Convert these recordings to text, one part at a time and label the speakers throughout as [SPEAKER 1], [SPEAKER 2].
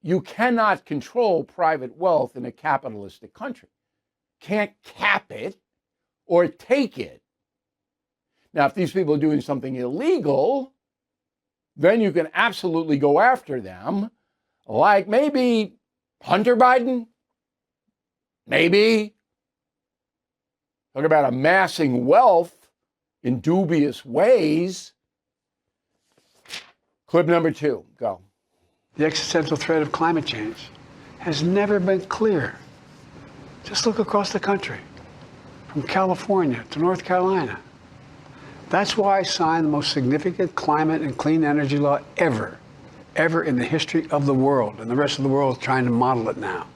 [SPEAKER 1] you cannot control private wealth in a capitalistic country. Can't cap it or take it. Now, if these people are doing something illegal, then you can absolutely go after them, like maybe Hunter Biden, maybe. Talk about amassing wealth in dubious ways. Clip number 2, go.
[SPEAKER 2] The existential threat of climate change has never been clearer. Just look across the country, from California to North Carolina. That's why I signed the most significant climate and clean energy law ever in the history of the world. And the rest of the world is trying to model it now.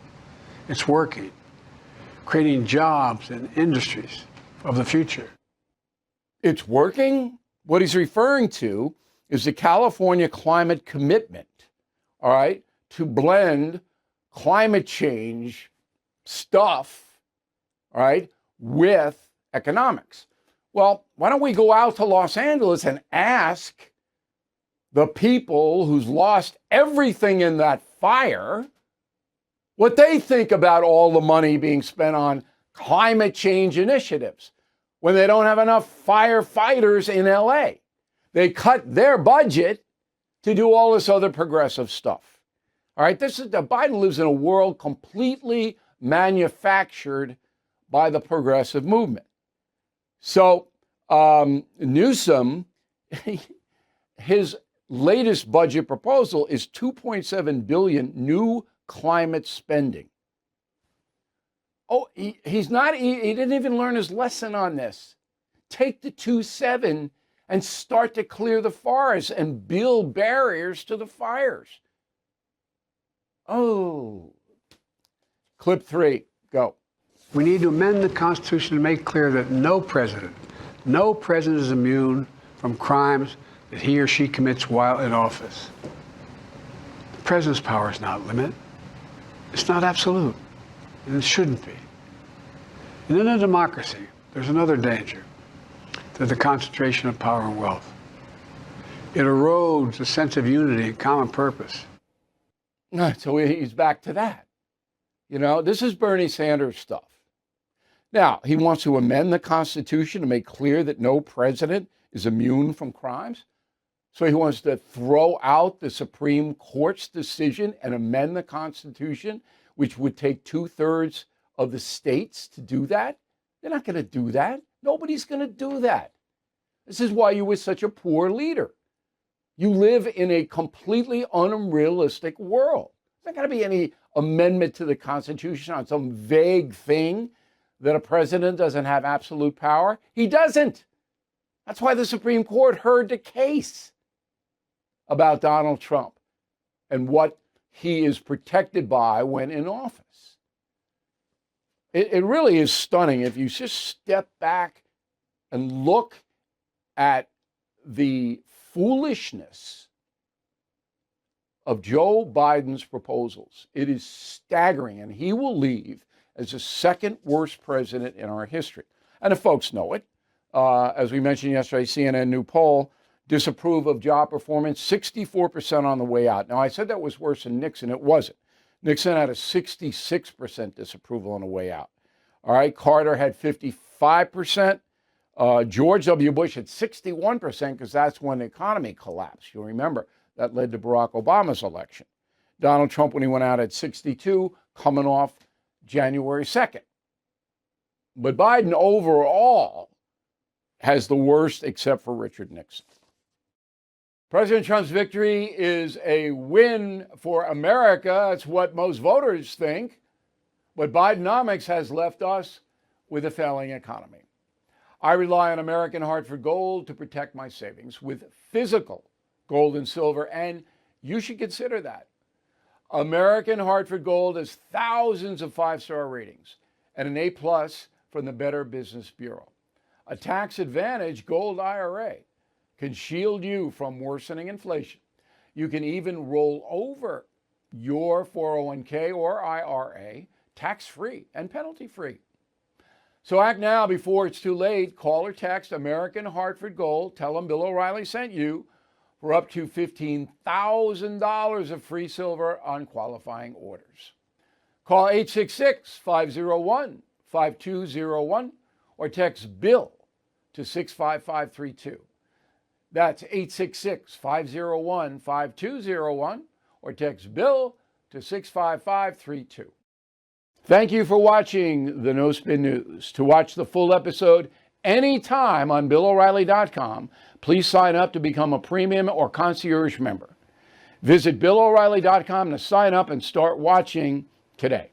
[SPEAKER 2] It's working, creating jobs and industries of the future.
[SPEAKER 1] It's working? What he's referring to is the California climate commitment, all right, to blend climate change stuff, all right, with economics. Well, why don't we go out to Los Angeles and ask the people who's lost everything in that fire what they think about all the money being spent on climate change initiatives when they don't have enough firefighters in LA. They cut their budget to do all this other progressive stuff. All right, Biden lives in a world completely manufactured by the progressive movement. So Newsom, his latest budget proposal is $2.7 billion new climate spending. Oh, he didn't even learn his lesson on this. Take the 2.7 and start to clear the forests and build barriers to the fires. Oh. Clip 3, go.
[SPEAKER 2] We need to amend the Constitution to make clear that no president is immune from crimes that he or she commits while in office. The president's power is not limited. It's not absolute, and it shouldn't be. And in a democracy, there's another danger to the concentration of power and wealth. It erodes a sense of unity and common purpose.
[SPEAKER 1] So he's back to that. You know, this is Bernie Sanders stuff. Now, he wants to amend the Constitution to make clear that no president is immune from crimes. So he wants to throw out the Supreme Court's decision and amend the Constitution, which would take 2/3 of the states to do that. They're not going to do that. Nobody's going to do that. This is why you were such a poor leader. You live in a completely unrealistic world. There's not going to be any amendment to the Constitution on some vague thing that a president doesn't have absolute power. He doesn't. That's why the Supreme Court heard the case about Donald Trump and what he is protected by when in office. It really is stunning if you just step back and look at the foolishness of Joe Biden's proposals. It is staggering, and he will leave as the second worst president in our history. And the folks know it. As we mentioned yesterday, CNN new poll, disapprove of job performance, 64% on the way out. Now, I said that was worse than Nixon. It wasn't. Nixon had a 66% disapproval on the way out. All right, Carter had 55%. George W. Bush had 61% because that's when the economy collapsed. You'll remember that led to Barack Obama's election. Donald Trump, when he went out, at 62, coming off January 2nd. But Biden overall has the worst except for Richard Nixon. President Trump's victory is a win for America. That's what most voters think. But Bidenomics has left us with a failing economy. I rely on American Hartford Gold to protect my savings with physical gold and silver, and you should consider that. American Hartford Gold has thousands of 5-star ratings and an A+ from the Better Business Bureau. A tax-advantaged gold IRA can shield you from worsening inflation. You can even roll over your 401k or IRA tax-free and penalty-free. So act now before it's too late. Call or text American Hartford Gold. Tell them Bill O'Reilly sent you. for up to $15,000 of free silver on qualifying orders. Call 866-501-5201 or text BILL to 65532. That's 866-501-5201 or text BILL to 65532. Thank you for watching the No Spin News. To watch the full episode anytime on BillO'Reilly.com, please sign up to become a premium or concierge member. Visit BillO'Reilly.com to sign up and start watching today.